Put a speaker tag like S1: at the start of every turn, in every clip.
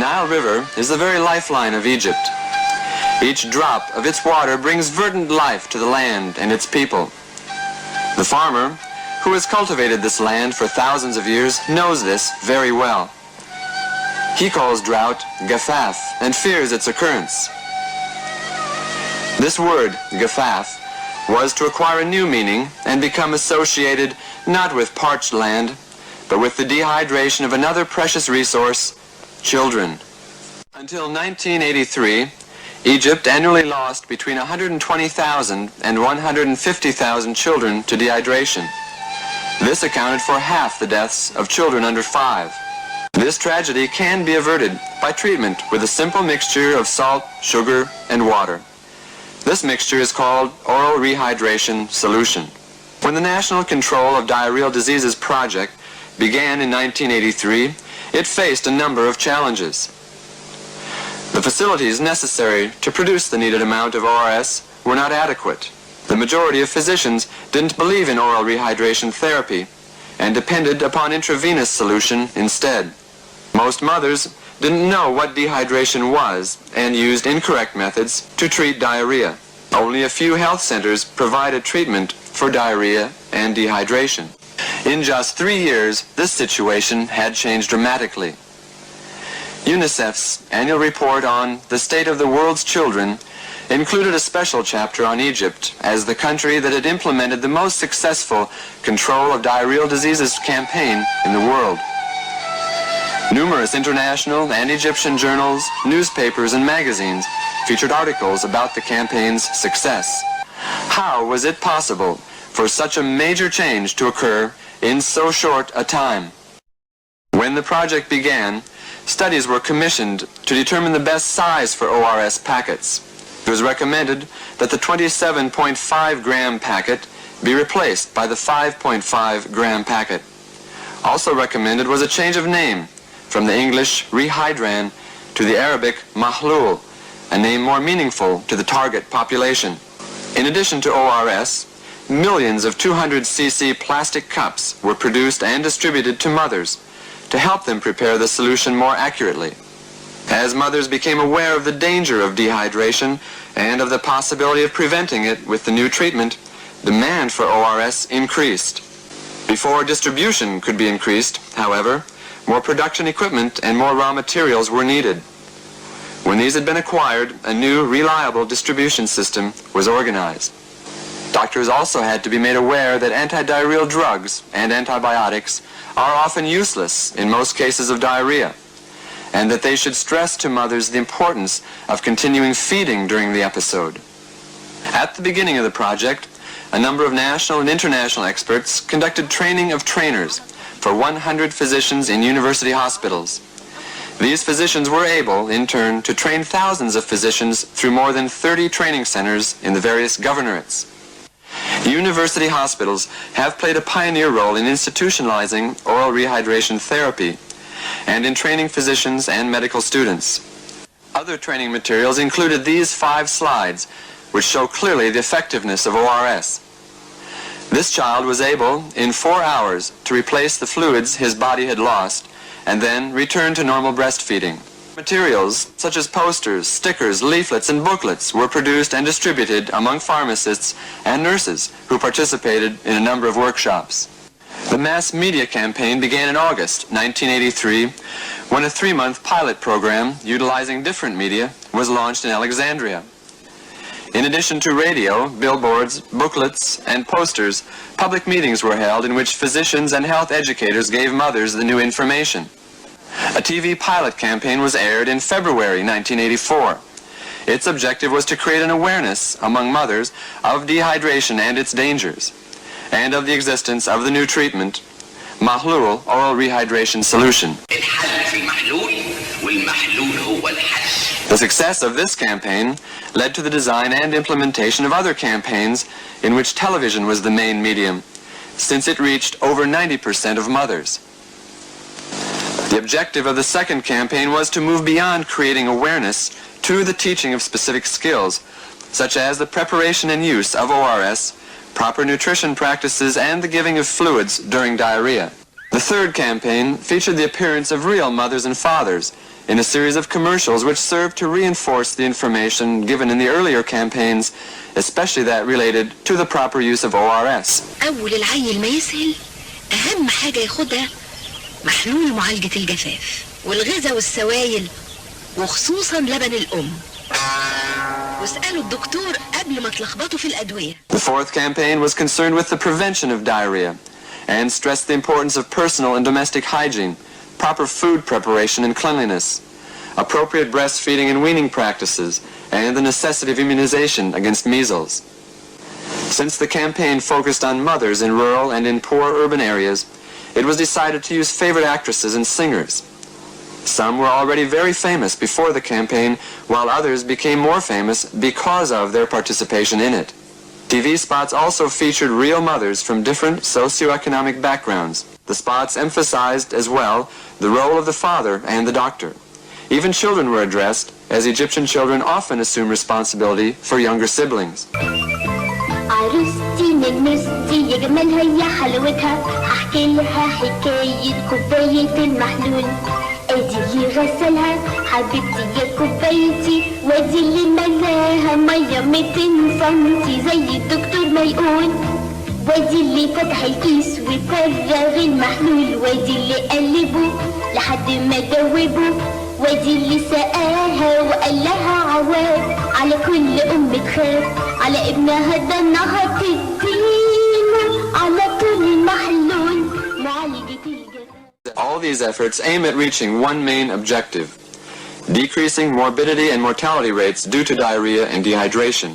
S1: Nile River is the very lifeline of Egypt. Each drop of its water brings verdant life to the land and its people. The farmer, who has cultivated this land for thousands of years, knows this very well. He calls drought gafaf and fears its occurrence. This word, gafaf, was to acquire a new meaning and become associated not with parched land, but with the dehydration of another precious resource, children. Until 1983, Egypt annually lost between 120,000 and 150,000 children to dehydration. This accounted for half the deaths of children under 5. This tragedy can be averted by treatment with a simple mixture of salt, sugar, and water. This mixture is called Oral Rehydration Solution. When the National Control of Diarrheal Diseases Project began in 1983, it faced a number of challenges. The facilities necessary to produce the needed amount of ORS were not adequate. The majority of physicians didn't believe in oral rehydration therapy and depended upon intravenous solution instead. Most mothers didn't know what dehydration was and used incorrect methods to treat diarrhea. Only a few health centers provided treatment for diarrhea and dehydration. In just 3 years, this situation had changed dramatically. UNICEF's annual report on the state of the world's children included a special chapter on Egypt as the country that had implemented the most successful control of diarrheal diseases campaign in the world. Numerous international and Egyptian journals, newspapers, and magazines featured articles about the campaign's success. How was it possible for such a major change to occur in so short a time? When the project began, studies were commissioned to determine the best size for ORS packets. It was recommended that the 27.5 gram packet be replaced by the 5.5 gram packet. Also recommended was a change of name from the English rehydran to the Arabic mahlul, a name more meaningful to the target population. In addition to ORS, millions of 200cc plastic cups were produced and distributed to mothers to help them prepare the solution more accurately. As mothers became aware of the danger of dehydration and of the possibility of preventing it with the new treatment, demand for ORS increased. Before distribution could be increased, however, more production equipment and more raw materials were needed. When these had been acquired, a new, reliable distribution system was organized. Doctors also had to be made aware that antidiarrheal drugs and antibiotics are often useless in most cases of diarrhea, and that they should stress to mothers the importance of continuing feeding during the episode. At the beginning of the project, a number of national and international experts conducted training of trainers for 100 physicians in university hospitals. These physicians were able, in turn, to train thousands of physicians through more than 30 training centers in the various governorates. University hospitals have played a pioneer role in institutionalizing oral rehydration therapy and in training physicians and medical students. Other training materials included these 5 slides, which show clearly the effectiveness of ORS. This child was able, in 4 hours, to replace the fluids his body had lost and then return to normal breastfeeding. Materials such as posters, stickers, leaflets, and booklets were produced and distributed among pharmacists and nurses who participated in a number of workshops. The mass media campaign began in August 1983 when a 3-month pilot program utilizing different media was launched in Alexandria. In addition to radio, billboards, booklets, and posters, public meetings were held in which physicians and health educators gave mothers the new information. A TV pilot campaign was aired in February 1984. Its objective was to create an awareness among mothers of dehydration and its dangers, and of the existence of the new treatment, Mahlul Oral Rehydration Solution. The success of this campaign led to the design and implementation of other campaigns in which television was the main medium, since it reached over 90% of mothers. The objective of the second campaign was to move beyond creating awareness to the teaching of specific skills, such as the preparation and use of ORS, proper nutrition practices, and the giving of fluids during diarrhea. The third campaign featured the appearance of real mothers and fathers in a series of commercials which served to reinforce the information given in the earlier campaigns, especially that related to the proper use of ORS.
S2: أول العيل ما يسهل أهم حاجة ياخدها محلول معالجة الجفاف والغذاء والسوائل وخصوصا لبن الأم. واسألوا الدكتور قبل ما تلخبطوا في الأدوية.
S1: The fourth campaign was concerned with the prevention of diarrhea and stressed the importance of personal and domestic hygiene, proper food preparation and cleanliness, appropriate breastfeeding and weaning practices, and the necessity of immunization against measles. Since the campaign focused on mothers in rural and in poor urban areas, it was decided to use favorite actresses and singers. Some were already very famous before the campaign, while others became more famous because of their participation in it. TV spots also featured real mothers from different socioeconomic backgrounds. The spots emphasized as well the role of the father and the doctor. Even children were addressed, as Egyptian children often assume responsibility for younger siblings.
S3: عروستي ننستي يا جمالها يا حلاوتها هحكي لها حكاية كوباية المحلول ادي اللي غسلها حبيبتي يا كوبايتي وادي اللي ملاها مية 200 سنتي زي الدكتور ما يقول وادي اللي فتح الكيس وفرغ المحلول وادي اللي قلبه لحد ما دوبه وادي اللي سقاها وقال لها عواد على كل ام تخاف على ابنها ده انها تديله على طول المحلول معالجة الجفاف.
S1: All these efforts aim at reaching one main objective: decreasing morbidity and mortality rates due to diarrhea and dehydration.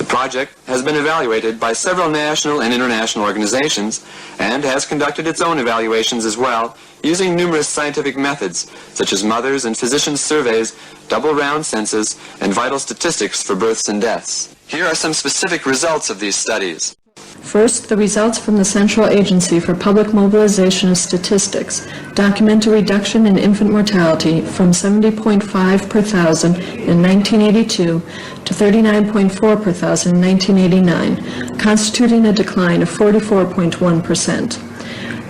S1: The project has been evaluated by several national and international organizations and has conducted its own evaluations as well, using numerous scientific methods such as mothers and physicians surveys, double-round census, and vital statistics for births and deaths. Here are some specific results of these studies.
S4: First, the results from the Central Agency for Public Mobilization of Statistics document a reduction in infant mortality from 70.5 per thousand in 1982 to 39.4 per thousand in 1989, constituting a decline of 44.1%.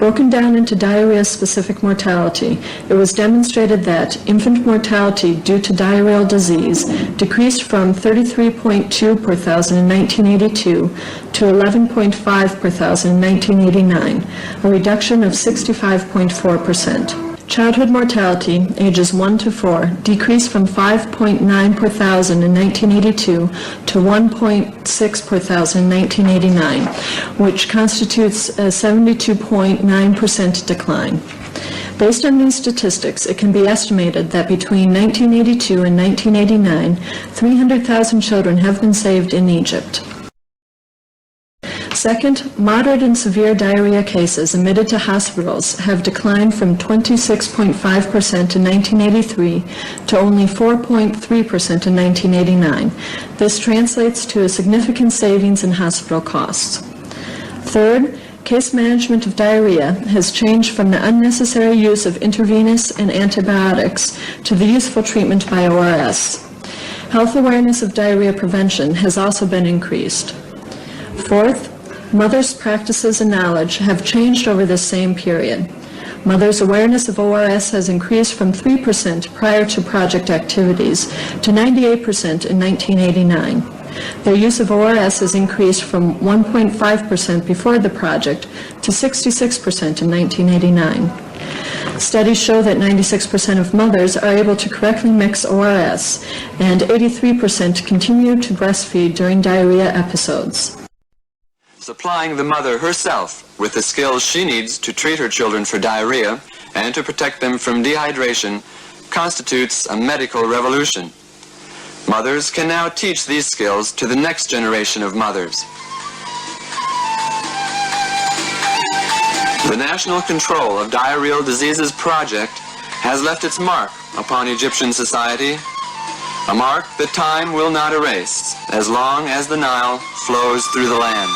S4: Broken down into diarrhea-specific mortality, it was demonstrated that infant mortality due to diarrheal disease decreased from 33.2 per thousand in 1982 to 11.5 per thousand in 1989, a reduction of 65.4%. Childhood mortality, ages 1 to 4, decreased from 5.9 per thousand in 1982 to 1.6 per thousand in 1989, which constitutes a 72.9% decline. Based on these statistics, it can be estimated that between 1982 and 1989, 300,000 children have been saved in Egypt. Second, moderate and severe diarrhea cases admitted to hospitals have declined from 26.5% in 1983 to only 4.3% in 1989. This translates to a significant savings in hospital costs. Third, case management of diarrhea has changed from the unnecessary use of intravenous and antibiotics to the useful treatment by ORS. Health awareness of diarrhea prevention has also been increased. Fourth, mothers' practices and knowledge have changed over this same period. Mothers' awareness of ORS has increased from 3% prior to project activities to 98% in 1989. Their use of ORS has increased from 1.5% before the project to 66% in 1989. Studies show that 96% of mothers are able to correctly mix ORS, and 83% continue to breastfeed during diarrhea episodes.
S1: Supplying the mother herself with the skills she needs to treat her children for diarrhea and to protect them from dehydration constitutes a medical revolution. Mothers can now teach these skills to the next generation of mothers. The National Control of Diarrheal Diseases Project has left its mark upon Egyptian society, a mark that time will not erase as long as the Nile flows through the land.